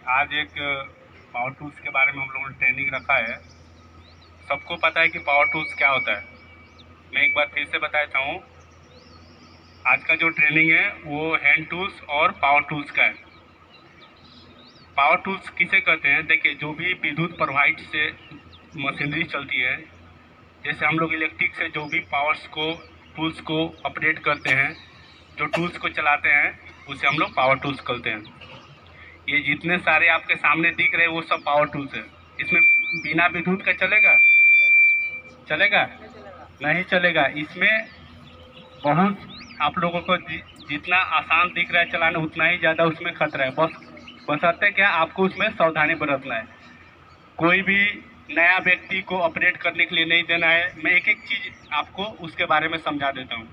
आज एक power tools के बारे में हम लोगों ने ट्रेनिंग रखा है। सबको पता है कि पावर टूल्स क्या होता है। मैं एक बार फिर से बता देता हूँ। आज का जो ट्रेनिंग है वो हैंड टूल्स और पावर टूल्स का है। पावर टूल्स किसे कहते हैं? देखिए, जो भी विद्युत प्रवाहित से मशीनरी चलती है, जैसे हम लोग इलेक्ट्रिक से जो भी पावर्स को टूल्स को ऑपरेट करते हैं, जो टूल्स को चलाते हैं, उसे हम लोग पावर टूल्स कहते हैं। ये जितने सारे आपके सामने दिख रहे हैं वो सब पावर टूल्स है। इसमें बिना विद्युत का चलेगा? चलेगा? नहीं चलेगा। इसमें बहुत आप लोगों को जितना आसान दिख रहा है चलाना, उतना ही ज़्यादा उसमें खतरा है। बशर्ते क्या, आपको उसमें सावधानी बरतना है। कोई भी नया व्यक्ति को ऑपरेट करने के लिए नहीं देना है। मैं एक एक चीज़ आपको उसके बारे में समझा देता हूँ।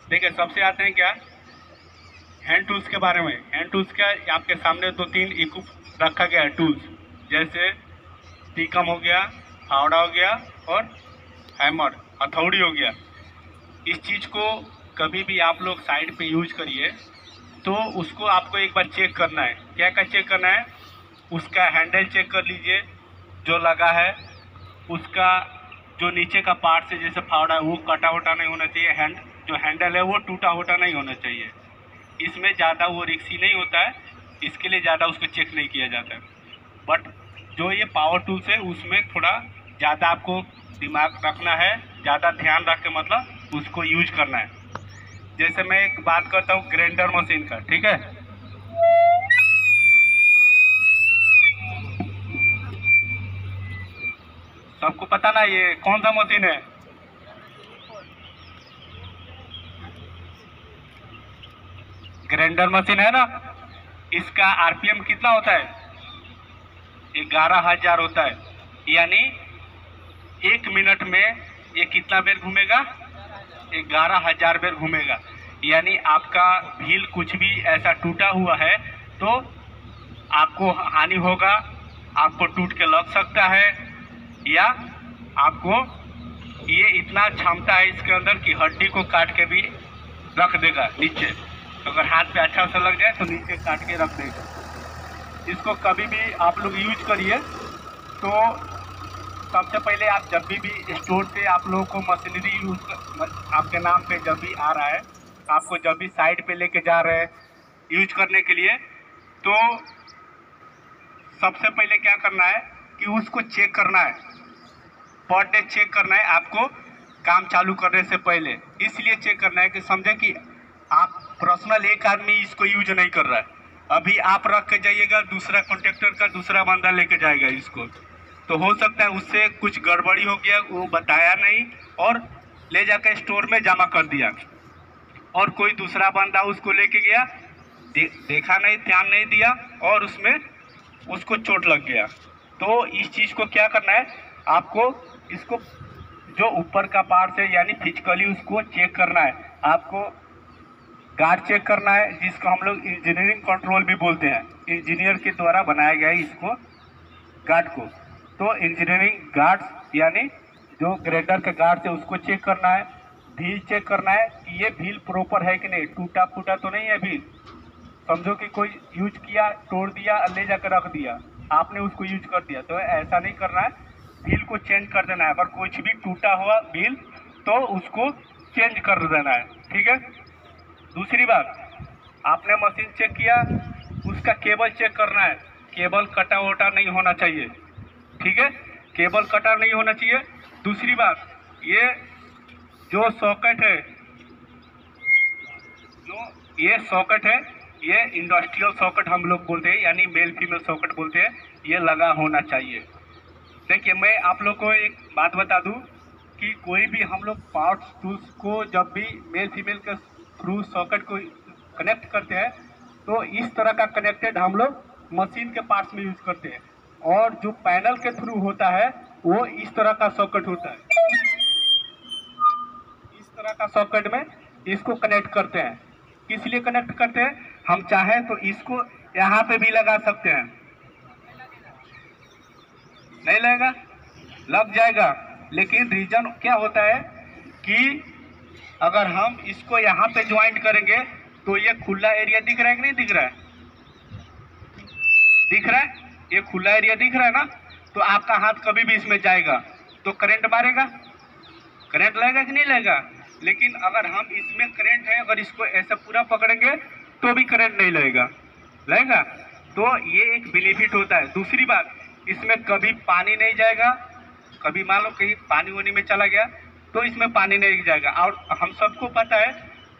देखिए, सबसे आते हैं क्या, हैंड टूल्स के बारे में। हैंड टूल्स का आपके सामने 2-3 इक्विप रखा गया है टूल्स, जैसे टीकम हो गया, फावड़ा हो गया और हैमर, हथौड़ी हो गया। इस चीज़ को कभी भी आप लोग साइड पे यूज करिए तो उसको आपको एक बार चेक करना है। क्या क्या चेक करना है? उसका हैंडल चेक कर लीजिए जो लगा है, उसका जो नीचे का पार्ट है जैसे फावड़ा है वो कटा वटा नहीं होना चाहिए, जो हैंडल है वो टूटा वटा नहीं होना चाहिए। इसमें ज़्यादा वो रिक्सी नहीं होता है, इसके लिए ज़्यादा उसको चेक नहीं किया जाता है। बट जो ये पावर टूल्स है उसमें थोड़ा ज़्यादा आपको दिमाग रखना है, ज़्यादा ध्यान रख के मतलब उसको यूज करना है। जैसे मैं एक बात करता हूँ ग्राइंडर मशीन का, ठीक है? सबको पता ना ये कौन सा मशीन है? ग्राइंडर मशीन है ना। इसका आरपीएम कितना होता है? 11,000 होता है। यानी 1 मिनट में ये कितना बेर घूमेगा? 11,000 बेर घूमेगा। यानी आपका व्हील कुछ भी ऐसा टूटा हुआ है तो आपको हानि होगा, आपको टूट के लग सकता है, या आपको ये इतना क्षमता है इसके अंदर कि हड्डी को काट के भी रख देगा नीचे। अगर हाथ पे अच्छा सा लग जाए तो नीचे काट के रख देगा। इसको कभी भी आप लोग यूज करिए तो सबसे पहले आप जब भी स्टोर से आप लोगों को मशीनरी आपके नाम पे जब भी आ रहा है, आपको जब भी साइड पे लेके जा रहे हैं यूज करने के लिए, तो सबसे पहले क्या करना है कि उसको चेक करना है। पर डे चेक करना है आपको काम चालू करने से पहले। इसलिए चेक करना है कि समझे कि आप पर्सनल एक आदमी इसको यूज नहीं कर रहा है। अभी आप रख के जाइएगा, दूसरा कॉन्ट्रैक्टर का दूसरा बंदा लेके जाएगा इसको, तो हो सकता है उससे कुछ गड़बड़ी हो गया, वो बताया नहीं और ले जाकर स्टोर में जमा कर दिया, और कोई दूसरा बंदा उसको लेके गया, देखा नहीं, ध्यान नहीं दिया और उसमें उसको चोट लग गया। तो इस चीज़ को क्या करना है, आपको इसको जो ऊपर का पार्ट है यानी फिजिकली उसको चेक करना है। आपको गार्ड चेक करना है, जिसको हम लोग इंजीनियरिंग कंट्रोल भी बोलते हैं। इंजीनियर के द्वारा बनाया गया है इसको गार्ड को। तो इंजीनियरिंग गार्ड्स यानी जो ग्राइंडर के गार्ड है उसको चेक करना है। व्हील चेक करना है कि ये व्हील प्रॉपर है कि नहीं, टूटा फूटा तो नहीं है व्हील। समझो कि कोई यूज किया, तोड़ दिया और ले जाकर रख दिया, आपने उसको यूज कर दिया, तो ऐसा नहीं करना है। व्हील को चेंज कर देना है। अगर कुछ भी टूटा हुआ व्हील तो उसको चेंज कर देना है, ठीक है? दूसरी बात, आपने मशीन चेक किया, उसका केबल चेक करना है। केबल कटा वटा नहीं होना चाहिए, ठीक है? केबल कटा नहीं होना चाहिए। दूसरी बात, ये जो सॉकेट है, ये इंडस्ट्रियल सॉकेट हम लोग बोलते हैं, यानी मेल फीमेल सॉकेट बोलते हैं, ये लगा होना चाहिए। देखिए, मैं आप लोग को एक बात बता दूं कि कोई भी हम लोग पावर टूल्स को जब भी मेल फीमेल के थ्रू सॉकेट को कनेक्ट करते हैं तो इस तरह का कनेक्टेड हम लोग मशीन के पार्ट्स में यूज करते हैं, और जो पैनल के थ्रू होता है वो इस तरह का सॉकेट होता है। इस तरह का सॉकेट में इसको कनेक्ट करते हैं। किस लिए कनेक्ट करते हैं? हम चाहें तो इसको यहाँ पे भी लगा सकते हैं। नहीं लगेगा? लग जाएगा। लेकिन रीजन क्या होता है कि अगर हम इसको यहाँ पे ज्वाइंट करेंगे तो ये खुला एरिया दिख रहा है कि नहीं दिख रहा है? दिख रहा है, ये खुला एरिया दिख रहा है ना, तो आपका हाथ कभी भी इसमें जाएगा तो करंट मारेगा, करंट लगेगा कि नहीं लगेगा। लेकिन अगर हम इसमें करंट है, अगर इसको ऐसे पूरा पकड़ेंगे तो भी करंट नहीं लगेगा, लगेगा। तो ये एक बेनिफिट होता है। दूसरी बात, इसमें कभी पानी नहीं जाएगा, कभी मान लो कहीं पानी वानी में चला गया तो इसमें पानी नहीं जाएगा। और हम सबको पता है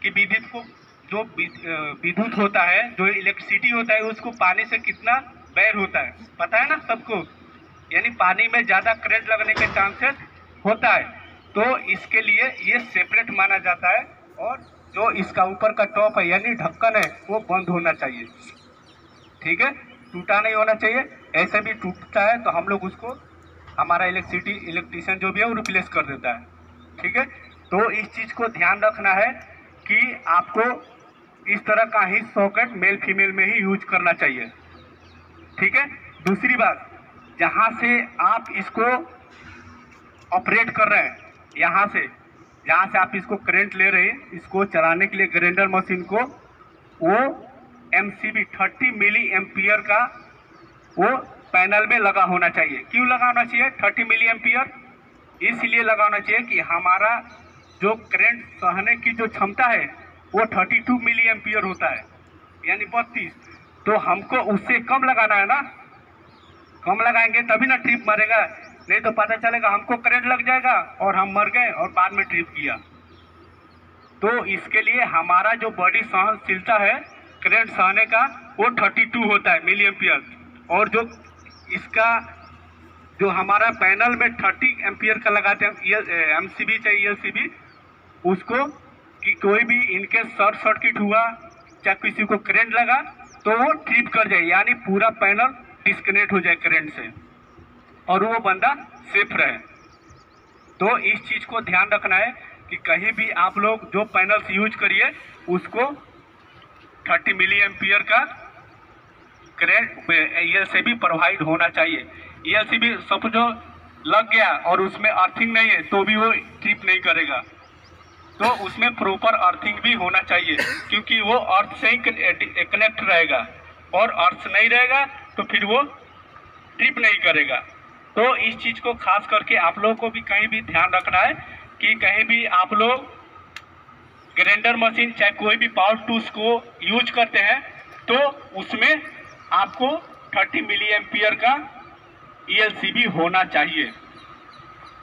कि विद्युत को, जो विद्युत होता है, जो इलेक्ट्रिसिटी होता है, उसको पानी से कितना बैर होता है पता है ना सबको, यानी पानी में ज़्यादा करंट लगने के चांसेस होता है। तो इसके लिए ये सेपरेट माना जाता है, और जो इसका ऊपर का टॉप है यानी ढक्कन है वो बंद होना चाहिए, ठीक है, टूटा नहीं होना चाहिए। ऐसे भी टूटता है तो हम लोग उसको, हमारा इलेक्ट्रीशियन जो भी है वो रिप्लेस कर देता है, ठीक है। तो इस चीज़ को ध्यान रखना है कि आपको इस तरह का ही सॉकेट मेल फीमेल में ही यूज करना चाहिए, ठीक है। दूसरी बात, जहाँ से आप इसको ऑपरेट कर रहे हैं, यहाँ से जहाँ से आप इसको करंट ले रहे हैं, इसको चलाने के लिए ग्राइंडर मशीन को, वो MCB 30 मिली एम्पियर का वो पैनल में लगा होना चाहिए। क्यों लगाना चाहिए 30 मिली एम्पियर? इसलिए लगाना चाहिए कि हमारा जो करंट सहने की जो क्षमता है वो 32 मिली एम्पियर होता है, यानी 32। तो हमको उससे कम लगाना है ना, कम लगाएंगे तभी ना ट्रिप मरेगा, नहीं तो पता चलेगा हमको करंट लग जाएगा और हम मर गए और बाद में ट्रिप किया। तो इसके लिए हमारा जो बॉडी सहनशीलता है करंट सहने का वो 32 होता है मिली एम्पियर, और जो इसका जो हमारा पैनल में 30 एम्पियर का लगाते हैं MCB चाहे ELCB, उसको कि कोई भी इनके शॉर्ट सर्किट हुआ चाहे किसी को करंट लगा तो वो ट्रिप कर जाए, यानी पूरा पैनल डिस्कनेक्ट हो जाए करंट से और वो बंदा सेफ रहे। तो इस चीज़ को ध्यान रखना है कि कहीं भी आप लोग जो पैनल्स यूज करिए उसको 30 मिली एम्पियर का करंट ELCB प्रोवाइड होना चाहिए। ELCB समझो लग गया और उसमें अर्थिंग नहीं है तो भी वो ट्रिप नहीं करेगा, तो उसमें प्रॉपर अर्थिंग भी होना चाहिए, क्योंकि वो अर्थ से ही कनेक्ट रहेगा, और अर्थ नहीं रहेगा तो फिर वो ट्रिप नहीं करेगा। तो इस चीज़ को खास करके आप लोगों को भी कहीं भी ध्यान रखना है कि कहीं भी आप लोग ग्राइंडर मशीन चाहे कोई भी पावर टूल्स को यूज करते हैं तो उसमें आपको 30 मिली एम्पियर का ELCB होना चाहिए।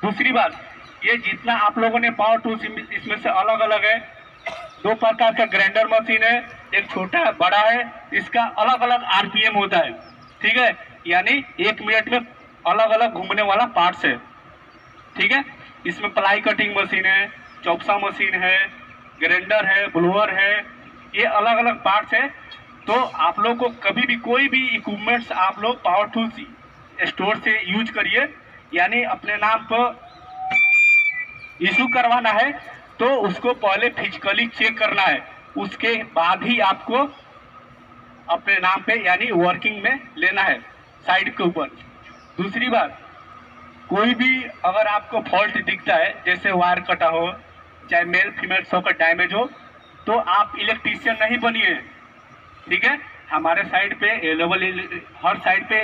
दूसरी बात, ये जितना आप लोगों ने पावर टूल्स इसमें से अलग अलग है, दो प्रकार का ग्राइंडर मशीन है, एक छोटा है बड़ा है, इसका अलग अलग RPM होता है, ठीक है, यानी 1 मिनट में अलग अलग घूमने वाला पार्ट्स है, ठीक है। इसमें प्लाई कटिंग मशीन है, चौपसा मशीन है, ग्राइंडर है, ब्लोअर है, ये अलग अलग पार्ट्स है। तो आप लोग को कभी भी कोई भी इक्विपमेंट्स आप लोग पावर टूल्स स्टोर से यूज करिए, यानी अपने नाम पर इशू करवाना है तो उसको पहले फिजिकली चेक करना है, उसके बाद ही आपको अपने नाम पे यानी वर्किंग में लेना है साइड के ऊपर। दूसरी बात, कोई भी अगर आपको फॉल्ट दिखता है, जैसे वायर कटा हो चाहे मेल फीमेल सॉकेट डैमेज हो, तो आप इलेक्ट्रीशियन नहीं बनिए, ठीक है। हमारे साइड पे अवेलेबल, हर साइड पे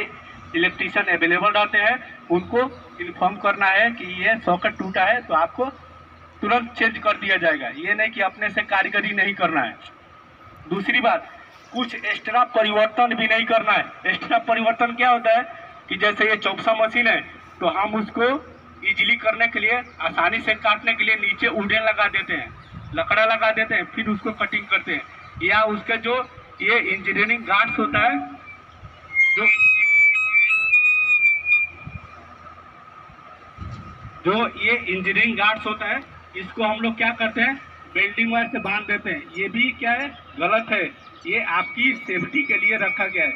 इलेक्ट्रीशियन अवेलेबल रहते हैं, उनको इन्फॉर्म करना है कि ये सॉकेट टूटा है तो आपको तुरंत चेंज कर दिया जाएगा, ये नहीं कि अपने से कारीगरी नहीं करना है। दूसरी बात, कुछ एक्स्ट्रा परिवर्तन भी नहीं करना है। एक्स्ट्रा परिवर्तन क्या होता है कि जैसे ये चौपसा मशीन है तो हम उसको इजीली करने के लिए, आसानी से काटने के लिए नीचे उड़ेन लगा देते हैं, लकड़ा लगा देते हैं, फिर उसको कटिंग करते हैं, या उसका जो ये इंजीनियरिंग गार्ड्स होता है, जो ये इंजीनियरिंग गार्ड्स होता है, इसको हम लोग क्या करते हैं, वेल्डिंग वायर से बांध देते हैं। ये भी क्या है, गलत है, ये आपकी सेफ्टी के लिए रखा गया है।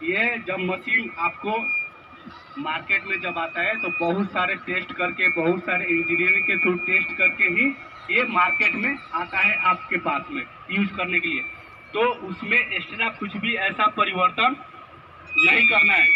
ये जब मशीन आपको मार्केट में जब आता है तो बहुत सारे टेस्ट करके, बहुत सारे इंजीनियरिंग के थ्रू टेस्ट करके ही ये मार्केट में आता है आपके पास में यूज करने के लिए। तो उसमें एक्स्ट्रा कुछ भी ऐसा परिवर्तन नहीं करना है।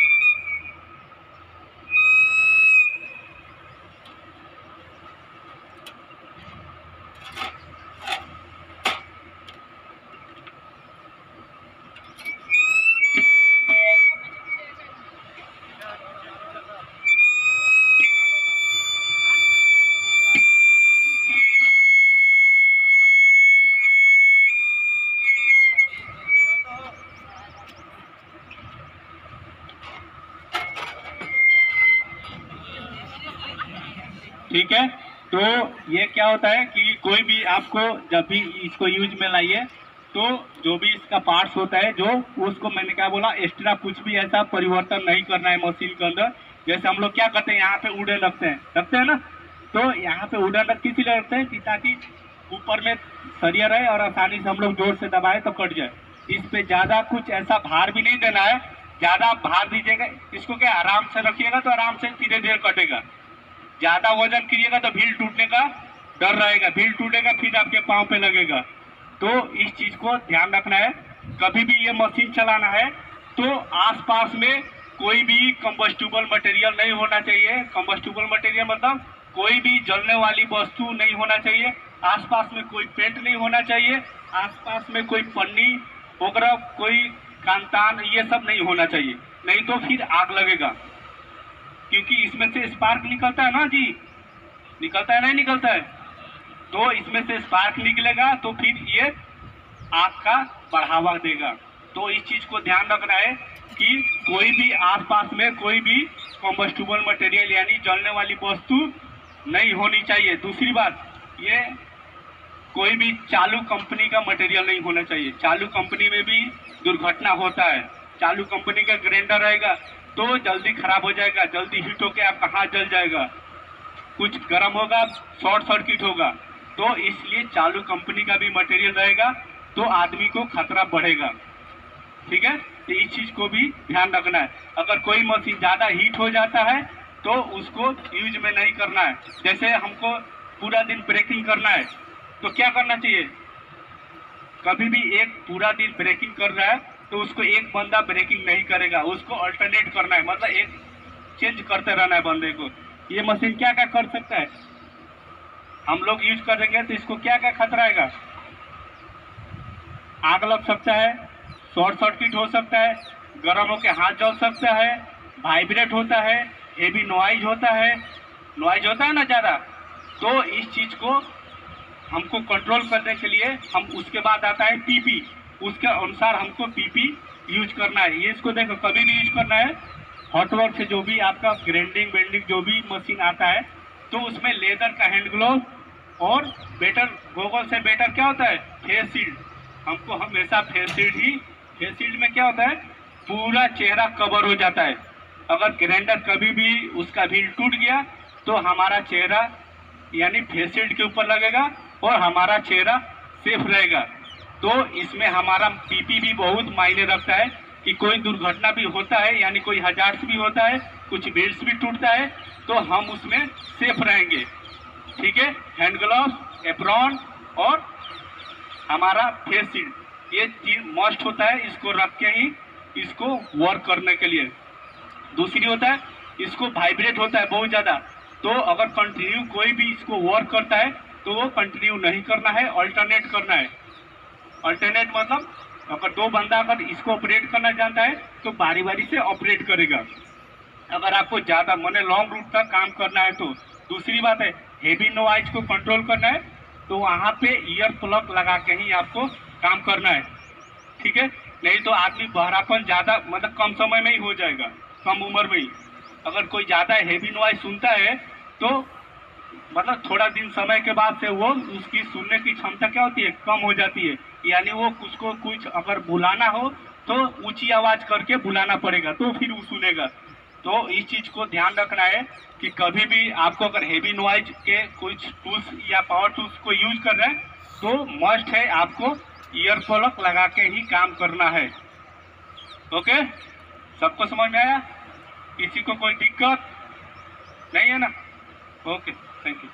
ठीक है। तो ये क्या होता है कि कोई भी आपको जब भी इसको यूज में लाइए तो जो भी इसका पार्ट्स होता है जो उसको मैंने क्या बोला एक्स्ट्रा कुछ भी ऐसा परिवर्तन नहीं करना है मशीन के अंदर। जैसे हम लोग क्या करते हैं यहाँ पे वुडन रखते हैं ना, तो यहाँ पे वुडन किस लिए रखते हैं कि ताकि ऊपर में सरिया रहे और आसानी से हम लोग जोर से दबाए तो कट जाए। इस पे ज्यादा कुछ ऐसा भार भी नहीं देना है, ज्यादा भार दीजिएगा इसको क्या आराम से रखिएगा तो आराम से धीरे धीरे कटेगा। ज्यादा वजन कीजिएगा तो भील टूटने का डर रहेगा, भील टूटेगा फिर आपके पाँव पे लगेगा। तो इस चीज को ध्यान रखना है। कभी भी ये मशीन चलाना है तो आसपास में कोई भी कंबस्टिबल मटेरियल नहीं होना चाहिए। कंबस्टिबल मटेरियल मतलब कोई भी जलने वाली वस्तु नहीं होना चाहिए। आसपास में कोई पेंट नहीं होना चाहिए, आसपास में कोई पन्नी वगैरह कोई कांतान ये सब नहीं होना चाहिए, नहीं तो फिर आग लगेगा। क्योंकि इसमें से स्पार्क निकलता है ना जी, निकलता है नहीं निकलता है, तो इसमें से स्पार्क निकलेगा तो फिर ये आग का बढ़ावा देगा। तो इस चीज को ध्यान रखना है कि कोई भी आसपास में कोई भी कॉम्बस्टिबल मटेरियल यानी जलने वाली वस्तु नहीं होनी चाहिए। दूसरी बात, ये कोई भी चालू कंपनी का मटेरियल नहीं होना चाहिए। चालू कंपनी में भी दुर्घटना होता है। चालू कंपनी का ग्राइंडर रहेगा तो जल्दी खराब हो जाएगा, जल्दी हीट होके आपका हाथ जल जाएगा, कुछ गर्म होगा, शॉर्ट सर्किट होगा। तो इसलिए चालू कंपनी का भी मटेरियल रहेगा तो आदमी को खतरा बढ़ेगा। ठीक है, तो इस चीज को भी ध्यान रखना है। अगर कोई मशीन ज्यादा हीट हो जाता है तो उसको यूज में नहीं करना है। जैसे हमको पूरा दिन ब्रेकिंग करना है तो क्या करना चाहिए, कभी भी एक पूरा दिन ब्रेकिंग कर रहा है तो उसको एक बंदा ब्रेकिंग नहीं करेगा, उसको अल्टरनेट करना है, मतलब एक चेंज करते रहना है बंदे को। ये मशीन क्या क्या कर सकता है, हम लोग यूज करेंगे तो इसको क्या क्या खतरा आएगा, आग लग सकता है, शॉर्ट सर्किट हो सकता है, गर्म होकर हाथ जल सकता है, वाइब्रेट होता है, हेवी नॉइज होता है ना ज़्यादा। तो इस चीज़ को हमको कंट्रोल करने के लिए हम उसके बाद आता है पीपी, उसके अनुसार हमको पीपी यूज करना है। ये इसको देखो कभी भी यूज करना है। हॉटवर्क से जो भी आपका ग्राइंडिंग बेंडिंग जो भी मशीन आता है तो उसमें लेदर का हैंड ग्लोव और बेटर गोगल से बेटर क्या होता है फेस शील्ड। हमको हमेशा फेस शील्ड में क्या होता है पूरा चेहरा कवर हो जाता है। अगर ग्राइंडर कभी भी उसका व्हील टूट गया तो हमारा चेहरा यानी फेस शील्ड के ऊपर लगेगा और हमारा चेहरा सेफ रहेगा। तो इसमें हमारा पीपी भी बहुत मायने रखता है कि कोई दुर्घटना भी होता है यानी कोई हजार्ड्स भी होता है, कुछ बेल्ट भी टूटता है तो हम उसमें सेफ रहेंगे। ठीक है, हैंड ग्लव्स, एप्रॉन और हमारा फेस शील्ड, ये चीज मस्ट होता है। इसको रख के ही इसको वर्क करने के लिए। दूसरी होता है इसको वाइब्रेट होता है बहुत ज़्यादा, तो अगर कंटिन्यू कोई भी इसको वर्क करता है तो वो कंटिन्यू नहीं करना है, अल्टरनेट करना है। अल्टरनेट मतलब अगर दो बंदा अगर इसको ऑपरेट करना जानता है तो बारी बारी से ऑपरेट करेगा। अगर आपको ज़्यादा मैंने लॉन्ग रूट तक काम करना है तो। दूसरी बात है हेवी नॉइज को कंट्रोल करना है तो वहाँ पे ईयर प्लग लगा के ही आपको काम करना है। ठीक है, नहीं तो आदमी बहरापन ज़्यादा मतलब कम समय में ही हो जाएगा, कम उम्र में ही। अगर कोई ज़्यादा हेवी नॉइज सुनता है तो मतलब थोड़ा दिन समय के बाद से वो उसकी सुनने की क्षमता क्या होती है कम हो जाती है, यानी वो उसको कुछ अगर बुलाना हो तो ऊंची आवाज़ करके बुलाना पड़ेगा तो फिर वो सुनेगा। तो इस चीज़ को ध्यान रखना है कि कभी भी आपको अगर हेवी नॉइज के कुछ टूल्स या पावर टूल्स को यूज कर रहे हैं तो मस्ट है आपको ईयर प्लग लगा के ही काम करना है। ओके, सबको समझ में आया, किसी को कोई दिक्कत नहीं है ना? Okay, thank you.